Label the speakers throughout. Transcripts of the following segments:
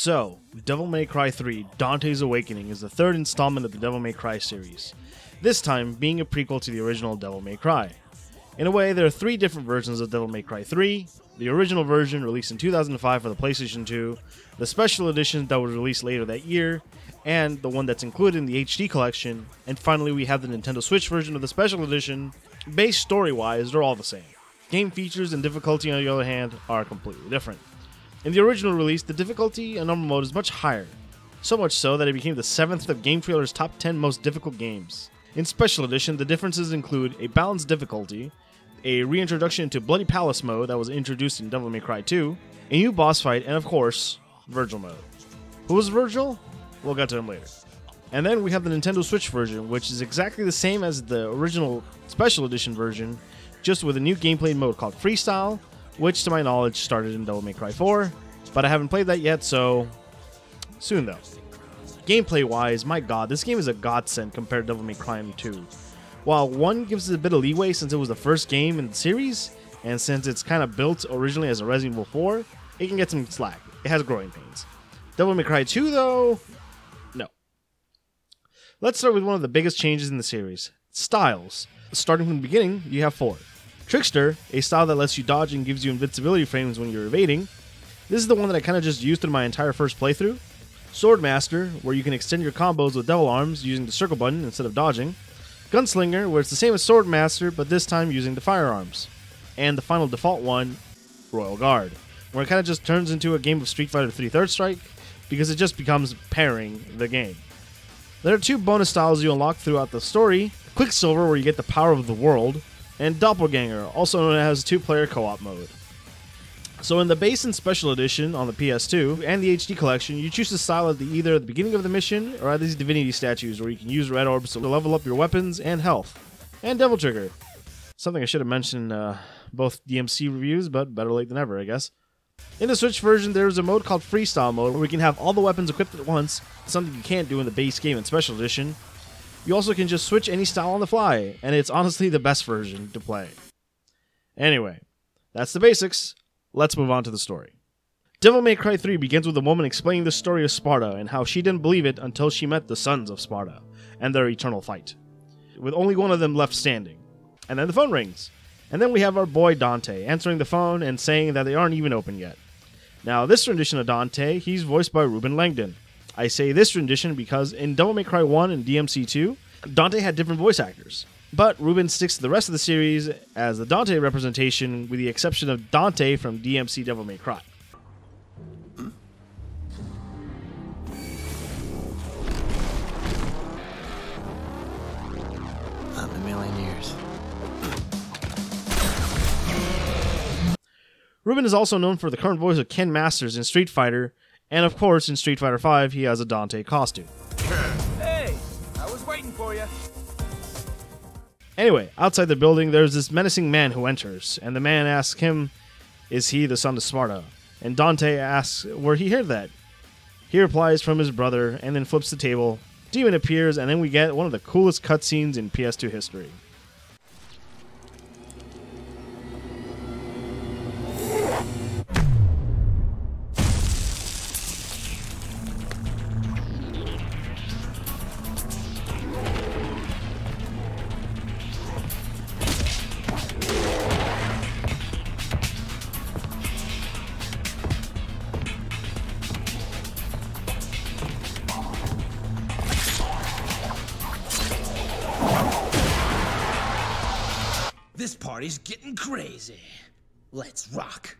Speaker 1: So, Devil May Cry 3 Dante's Awakening is the third installment of the Devil May Cry series, this time being a prequel to the original Devil May Cry. In a way, there are three different versions of Devil May Cry 3, the original version released in 2005 for the PlayStation 2, the special edition that was released later that year, and the one that's included in the HD collection, and finally we have the Nintendo Switch version of the special edition. Base story-wise, they're all the same. Game features and difficulty, on the other hand, are completely different. In the original release, the difficulty in normal mode is much higher, so much so that it became the 7th of Game Trailer's top 10 most difficult games. In Special Edition, the differences include a balanced difficulty, a reintroduction to Bloody Palace mode that was introduced in Devil May Cry 2, a new boss fight, and of course, Virgil Mode. Who was Virgil? We'll get to him later. And then we have the Nintendo Switch version, which is exactly the same as the original Special Edition version, just with a new gameplay mode called Freestyle, which to my knowledge started in Devil May Cry 4, but I haven't played that yet, so soon though. Gameplay wise, my god, this game is a godsend compared to Devil May Cry 2. While 1 gives it a bit of leeway since it was the first game in the series, and since it's kind of built originally as a Resident Evil 4, it can get some slack. It has growing pains. Devil May Cry 2 though, no. Let's start with one of the biggest changes in the series, styles. Starting from the beginning, you have 4. Trickster, a style that lets you dodge and gives you invincibility frames when you're evading. This is the one that I kind of just used through my entire first playthrough. Swordmaster, where you can extend your combos with devil arms using the circle button instead of dodging. Gunslinger, where it's the same as Swordmaster, but this time using the firearms. And the final default one, Royal Guard, where it kind of just turns into a game of Street Fighter 3 Third Strike, because it just becomes pairing the game. There are 2 bonus styles you unlock throughout the story, Quicksilver, where you get the power of the world, and Doppelganger, also known as 2-player co-op mode. So in the base and special edition on the PS2 and the HD collection, you choose to style at either the beginning of the mission or at these divinity statues where you can use red orbs to level up your weapons and health. And Devil Trigger. Something I should have mentioned in both DMC reviews, but better late than ever, I guess. In the Switch version, there is a mode called Freestyle Mode where we can have all the weapons equipped at once, something you can't do in the base game and special edition. You also can just switch any style on the fly, and it's honestly the best version to play. Anyway, that's the basics. Let's move on to the story. Devil May Cry 3 begins with a woman explaining the story of Sparta and how she didn't believe it until she met the sons of Sparta and their eternal fight, with only one of them left standing. And then the phone rings. And then we have our boy Dante answering the phone and saying that they aren't even open yet. Now, this rendition of Dante, he's voiced by Ruben Langdon. I say this rendition because in Devil May Cry 1 and DMC 2, Dante had different voice actors. But Ruben sticks to the rest of the series as the Dante representation, with the exception of Dante from DMC Devil May Cry.
Speaker 2: Not in a million years.
Speaker 1: Ruben is also known for the current voice of Ken Masters in Street Fighter, and of course in Street Fighter V he has a Dante costume.
Speaker 3: Hey, I was waiting for you.
Speaker 1: Anyway, outside the building there's this menacing man who enters, and the man asks him, is he the son of Sparta? And Dante asks where he heard that. He replies from his brother, and then flips the table. Demon appears, and then we get one of the coolest cutscenes in PS2 history.
Speaker 3: This party's getting crazy. Let's rock.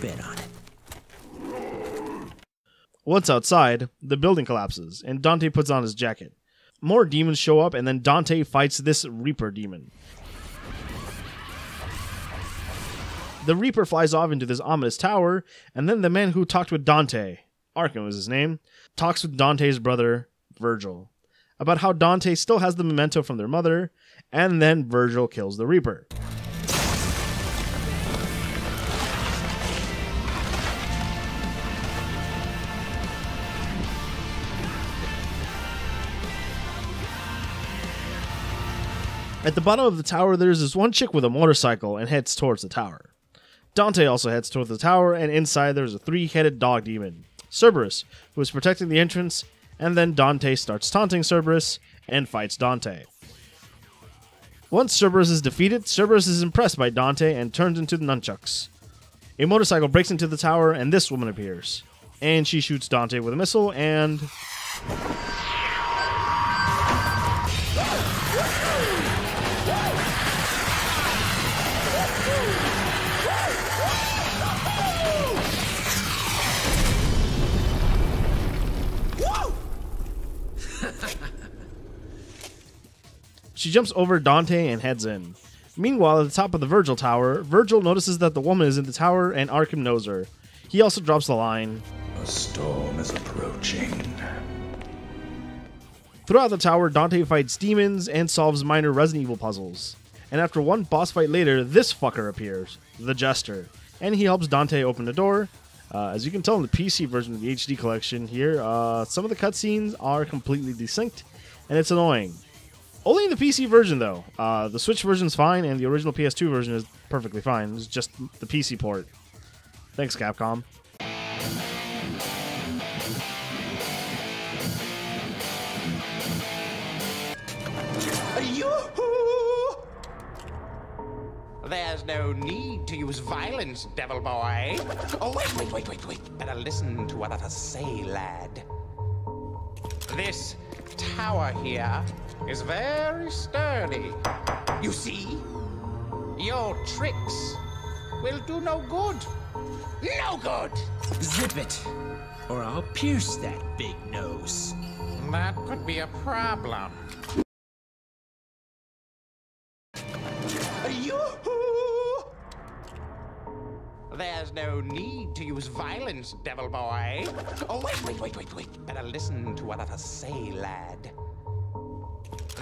Speaker 3: Bet on it.
Speaker 1: Once outside, the building collapses, and Dante puts on his jacket. More demons show up, and then Dante fights this Reaper demon. The Reaper flies off into this ominous tower, and then the man who talked with Dante, Arkham was his name, talks with Dante's brother, Virgil, about how Dante still has the memento from their mother, and then Virgil kills the Reaper. At the bottom of the tower, there's this one chick with a motorcycle and heads towards the tower. Dante also heads towards the tower, and inside there's a 3-headed dog demon, Cerberus, who is protecting the entrance, and then Dante starts taunting Cerberus and fights Dante. Once Cerberus is defeated, Cerberus is impressed by Dante and turns into the nunchucks. A motorcycle breaks into the tower, and this woman appears. And she shoots Dante with a missile, and... she jumps over Dante and heads in. Meanwhile, at the top of the Virgil tower, Virgil notices that the woman is in the tower and Arkham knows her. He also drops the line,
Speaker 4: "A storm is approaching."
Speaker 1: Throughout the tower, Dante fights demons and solves minor Resident Evil puzzles. And after one boss fight later, this fucker appears, the Jester, and he helps Dante open the door. As you can tell in the PC version of the HD collection here, some of the cutscenes are completely desynced, and it's annoying. Only in the PC version, though. The Switch version's fine, and the original PS2 version is perfectly fine. It's just the PC port. Thanks, Capcom.
Speaker 5: There's no need to use violence, devil boy. Oh, wait. Better listen to what others say, lad. This tower here is very sturdy. You see? Your tricks will do no good. No good!
Speaker 3: Zip it, or I'll pierce that big nose.
Speaker 5: That could be a problem. There's no need to use violence, devil boy. Oh, wait. Better listen to what others say, lad.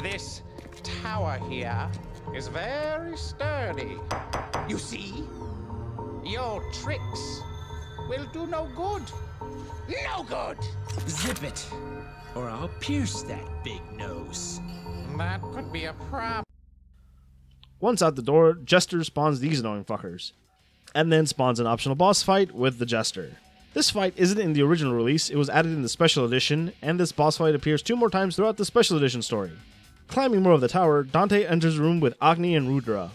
Speaker 5: This tower here is very sturdy. You see? Your tricks will do no good. No good!
Speaker 3: Zip it, or I'll pierce that big nose.
Speaker 5: That could be a problem.
Speaker 1: Once out the door, Jester spawns these annoying fuckers, and then spawns an optional boss fight with the Jester. This fight isn't in the original release, it was added in the special edition, and this boss fight appears 2 more times throughout the special edition story. Climbing more of the tower, Dante enters a room with Agni and Rudra.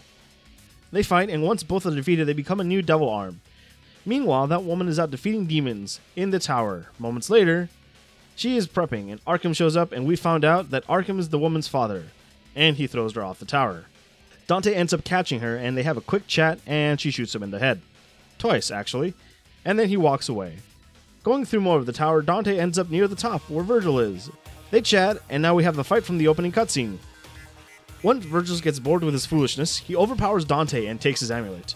Speaker 1: They fight, and once both are defeated, they become a new devil arm. Meanwhile, that woman is out defeating demons in the tower. Moments later, she is prepping, and Arkham shows up, and we found out that Arkham is the woman's father, and he throws her off the tower. Dante ends up catching her, and they have a quick chat, and she shoots him in the head. Twice, actually. And then he walks away. Going through more of the tower, Dante ends up near the top, where Virgil is. They chat, and now we have the fight from the opening cutscene. Once Virgil gets bored with his foolishness, he overpowers Dante and takes his amulet.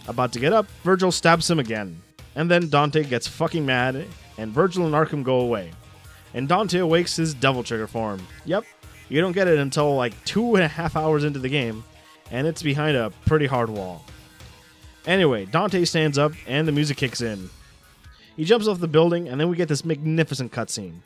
Speaker 1: About to get up, Virgil stabs him again. And then Dante gets fucking mad, and Virgil and Arkham go away. And Dante awakes his Devil Trigger form. Yep, you don't get it until like 2.5 hours into the game, and it's behind a pretty hard wall. Anyway, Dante stands up, and the music kicks in. He jumps off the building, and then we get this magnificent cutscene.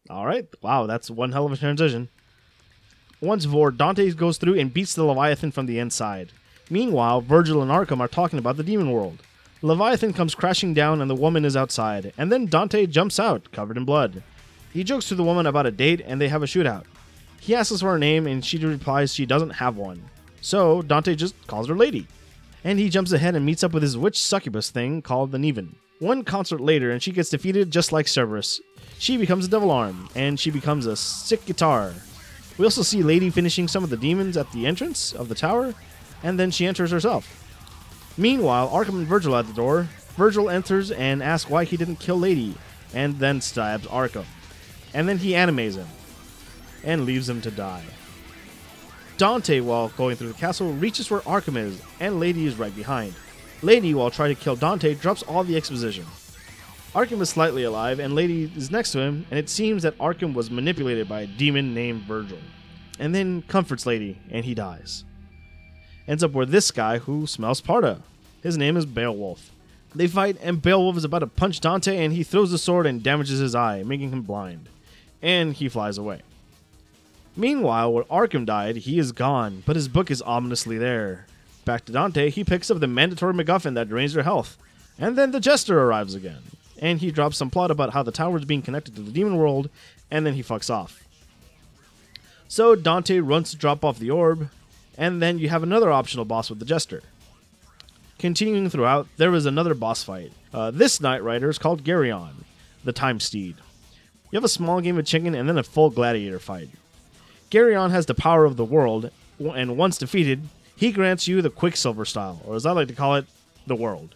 Speaker 1: Alright, wow, that's one hell of a transition. Once Vord, Dante goes through and beats the Leviathan from the inside. Meanwhile, Virgil and Arkham are talking about the demon world. Leviathan comes crashing down and the woman is outside, and then Dante jumps out, covered in blood. He jokes to the woman about a date and they have a shootout. He asks for her name and she replies she doesn't have one. So Dante just calls her Lady. And he jumps ahead and meets up with his witch succubus thing called the Neven. One concert later and she gets defeated just like Cerberus. She becomes a devil arm, and she becomes a sick guitar. We also see Lady finishing some of the demons at the entrance of the tower, and then she enters herself. Meanwhile, Arkham and Virgil at the door. Virgil enters and asks why he didn't kill Lady, and then stabs Arkham. And then he animates him, and leaves him to die. Dante, while going through the castle, reaches where Arkham is, and Lady is right behind. Lady, while trying to kill Dante, drops all the exposition. Arkham is slightly alive, and Lady is next to him, and it seems that Arkham was manipulated by a demon named Virgil. And then comforts Lady, and he dies. Ends up with this guy who smells Sparta. His name is Beowulf. They fight, and Beowulf is about to punch Dante, and he throws the sword and damages his eye, making him blind. And he flies away. Meanwhile, where Arkham died, he is gone, but his book is ominously there. Back to Dante, he picks up the mandatory MacGuffin that drains your health. And then the Jester arrives again. And he drops some plot about how the tower is being connected to the demon world, and then he fucks off. So Dante runs to drop off the orb, and then you have another optional boss with the Jester. Continuing throughout, there is another boss fight. This Knight Rider is called Geryon, the Time Steed. You have a small game of chicken and then a full gladiator fight. Geryon has the power of the world, and once defeated, he grants you the Quicksilver style, or as I like to call it, the world.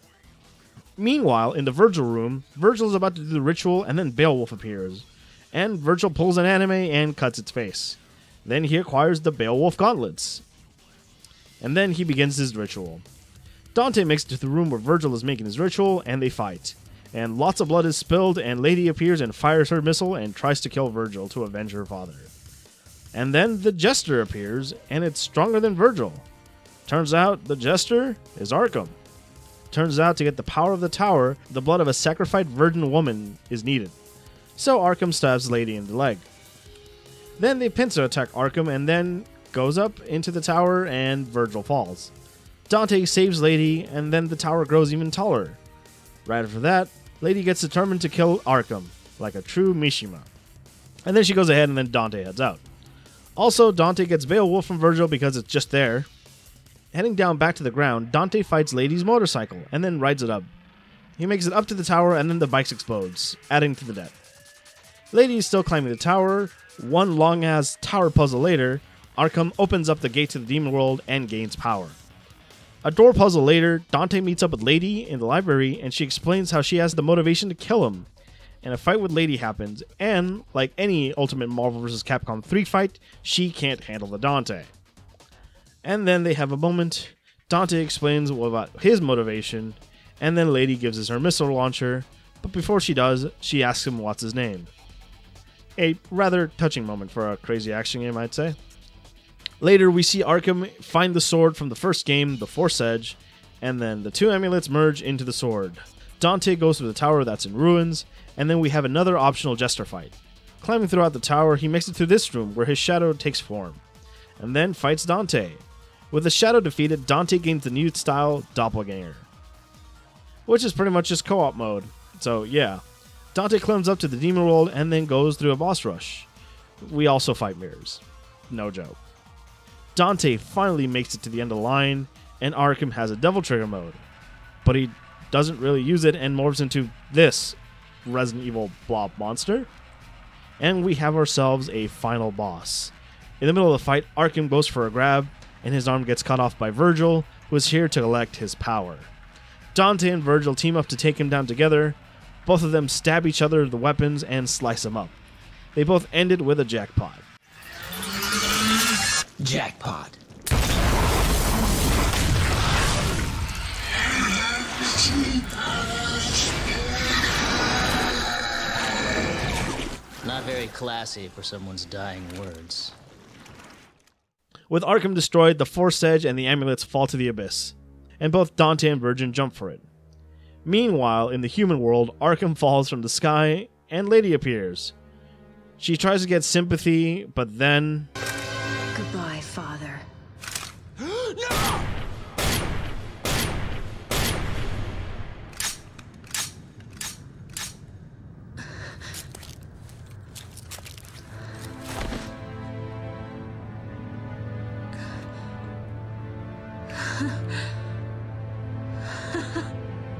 Speaker 1: Meanwhile, in the Virgil room, Virgil is about to do the ritual, and then Beowulf appears. And Virgil pulls an anime and cuts its face. Then he acquires the Beowulf gauntlets. And then he begins his ritual. Dante makes it to the room where Virgil is making his ritual, and they fight. And lots of blood is spilled, and Lady appears and fires her missile and tries to kill Virgil to avenge her father. And then the Jester appears, and it's stronger than Virgil. Turns out the Jester is Arkham. Turns out to get the power of the tower, the blood of a sacrificed virgin woman is needed. So Arkham stabs Lady in the leg. Then they pincer attack Arkham and then goes up into the tower and Virgil falls. Dante saves Lady and then the tower grows even taller. Right after that, Lady gets determined to kill Arkham, like a true Mishima. And then she goes ahead and then Dante heads out. Also, Dante gets Beowulf from Virgil because it's just there. Heading down back to the ground, Dante fights Lady's motorcycle and then rides it up. He makes it up to the tower and then the bike explodes, adding to the debt. Lady is still climbing the tower. One long-ass tower puzzle later, Arkham opens up the gate to the demon world and gains power. A door puzzle later, Dante meets up with Lady in the library and she explains how she has the motivation to kill him. And a fight with Lady happens, and like any Ultimate Marvel vs. Capcom 3 fight, she can't handle the Dante. And then they have a moment. Dante explains about his motivation, and then Lady gives us her missile launcher, but before she does, she asks him what's his name. A rather touching moment for a crazy action game, I'd say. Later, we see Arkham find the sword from the first game, the Force Edge, and then the two amulets merge into the sword. Dante goes to the tower that's in ruins, and then we have another optional Jester fight. Climbing throughout the tower, he makes it to this room where his shadow takes form, and then fights Dante. With the shadow defeated, Dante gains the new style Doppelganger, which is pretty much just co-op mode. So yeah, Dante climbs up to the demon world and then goes through a boss rush. We also fight mirrors. No joke. Dante finally makes it to the end of the line, and Arkham has a Devil Trigger mode, but he doesn't really use it and morphs into this Resident Evil blob monster. And we have ourselves a final boss. In the middle of the fight, Arkham goes for a grab, and his arm gets cut off by Virgil, who is here to collect his power. Dante and Virgil team up to take him down together. Both of them stab each other with the weapons and slice him up. They both end it with a jackpot.
Speaker 3: Jackpot.
Speaker 2: Not very classy for someone's dying words.
Speaker 1: With Arkham destroyed, the Force Edge and the amulets fall to the abyss, and both Dante and Virgil jump for it. Meanwhile, in the human world, Arkham falls from the sky, and Lady appears. She tries to get sympathy, but then...
Speaker 6: Goodbye, Father.
Speaker 5: No!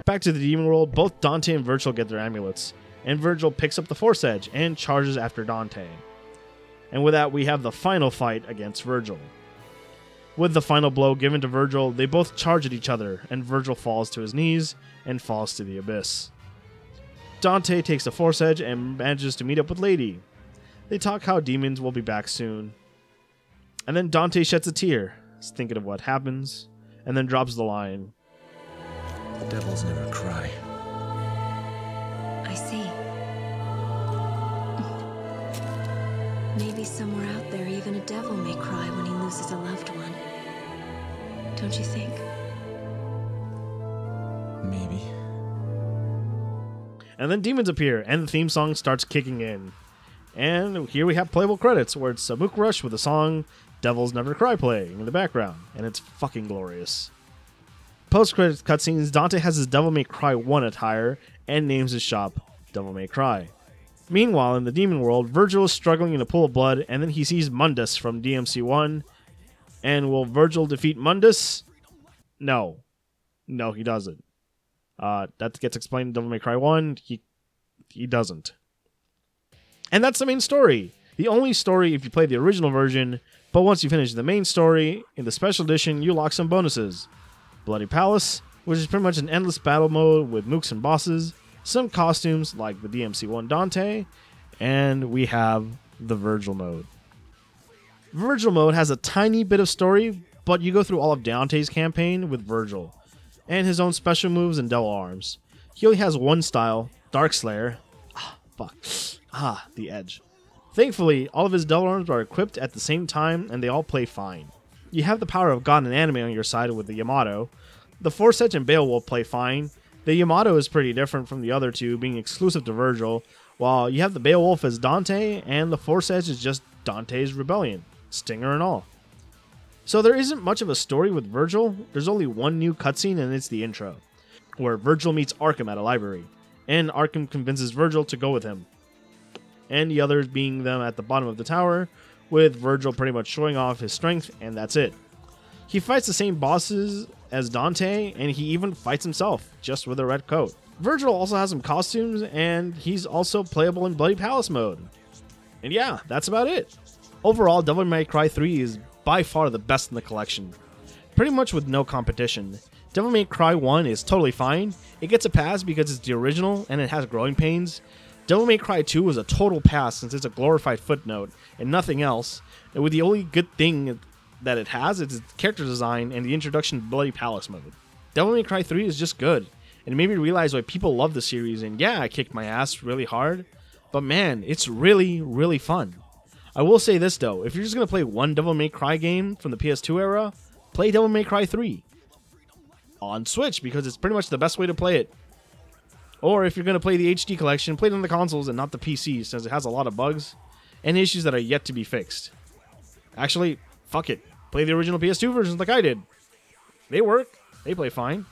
Speaker 1: Back to the demon world, both Dante and Virgil get their amulets, and Virgil picks up the Force Edge and charges after Dante. And with that, we have the final fight against Virgil. With the final blow given to Virgil, they both charge at each other, and Virgil falls to his knees and falls to the abyss. Dante takes the Force Edge and manages to meet up with Lady. They talk how demons will be back soon. And then Dante sheds a tear, thinking of what happens, and then drops the line,
Speaker 4: The devils never cry.
Speaker 6: I see. Maybe somewhere out there, even a devil may cry when he loses a loved one. Don't you think?
Speaker 4: Maybe.
Speaker 1: And then demons appear, and the theme song starts kicking in. And here we have playable credits, where it's Samuk Rush with the song Devils Never Cry playing in the background, and it's fucking glorious. Post-credits cutscenes, Dante has his Devil May Cry 1 attire, and names his shop Devil May Cry. Meanwhile, in the demon world, Virgil is struggling in a pool of blood, and then he sees Mundus from DMC1. And will Virgil defeat Mundus? No. No, he doesn't. That gets explained in Devil May Cry 1. He doesn't. And that's the main story. The only story if you play the original version, but once you finish the main story, in the special edition, you lock some bonuses. Bloody Palace, which is pretty much an endless battle mode with mooks and bosses, some costumes like the DMC1 Dante, and we have the Virgil Mode. Virgil Mode has a tiny bit of story, but you go through all of Dante's campaign with Virgil, and his own special moves and devil arms. He only has one style, Dark Slayer. The Edge. Thankfully, all of his devil arms are equipped at the same time, and they all play fine. You have the power of God and anime on your side with the Yamato. The Force Edge and Beowulf play fine. The Yamato is pretty different from the other two, being exclusive to Virgil, while you have the Beowulf as Dante, and the Force Edge is just Dante's rebellion, Stinger and all. So there isn't much of a story with Virgil. There's only one new cutscene, and it's the intro, where Virgil meets Arkham at a library, and Arkham convinces Virgil to go with him, and the others being them at the bottom of the tower, with Virgil pretty much showing off his strength, and that's it. He fights the same bosses as Dante, and he even fights himself, just with a red coat. Virgil also has some costumes, and he's also playable in Bloody Palace mode. And yeah, that's about it. Overall, Devil May Cry 3 is by far the best in the collection, pretty much with no competition. Devil May Cry 1 is totally fine. It gets a pass because it's the original, and it has growing pains. Devil May Cry 2 is a total pass since it's a glorified footnote and nothing else, and with the only good thing that it has is its character design and the introduction to Bloody Palace mode. Devil May Cry 3 is just good, and it made me realize why people love the series, and yeah, I kicked my ass really hard, but man, it's really, really fun. I will say this though, if you're just going to play one Devil May Cry game from the PS2 era, play Devil May Cry 3 on Switch, because it's pretty much the best way to play it. Or if you're going to play the HD collection, play it on the consoles and not the PC, since it has a lot of bugs and issues that are yet to be fixed. Actually, fuck it. Play the original PS2 versions like I did. They work. They play fine.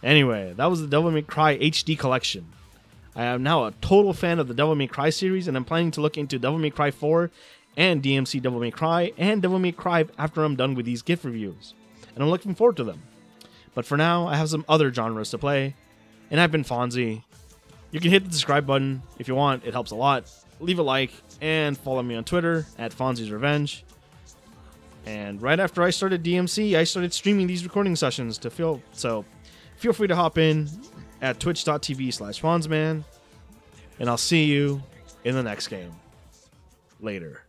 Speaker 1: Anyway, that was the Devil May Cry HD collection. I am now a total fan of the Devil May Cry series, and I'm planning to look into Devil May Cry 4 and DMC Devil May Cry and Devil May Cry after I'm done with these gift reviews. And I'm looking forward to them. But for now, I have some other genres to play. And I've been Fonzie. You can hit the subscribe button if you want. It helps a lot. Leave a like and follow me on Twitter at Fonzie's Revenge. And right after I started DMC, I started streaming these recording sessions so feel free to hop in at twitch.tv/FonzMan. And I'll see you in the next game. Later.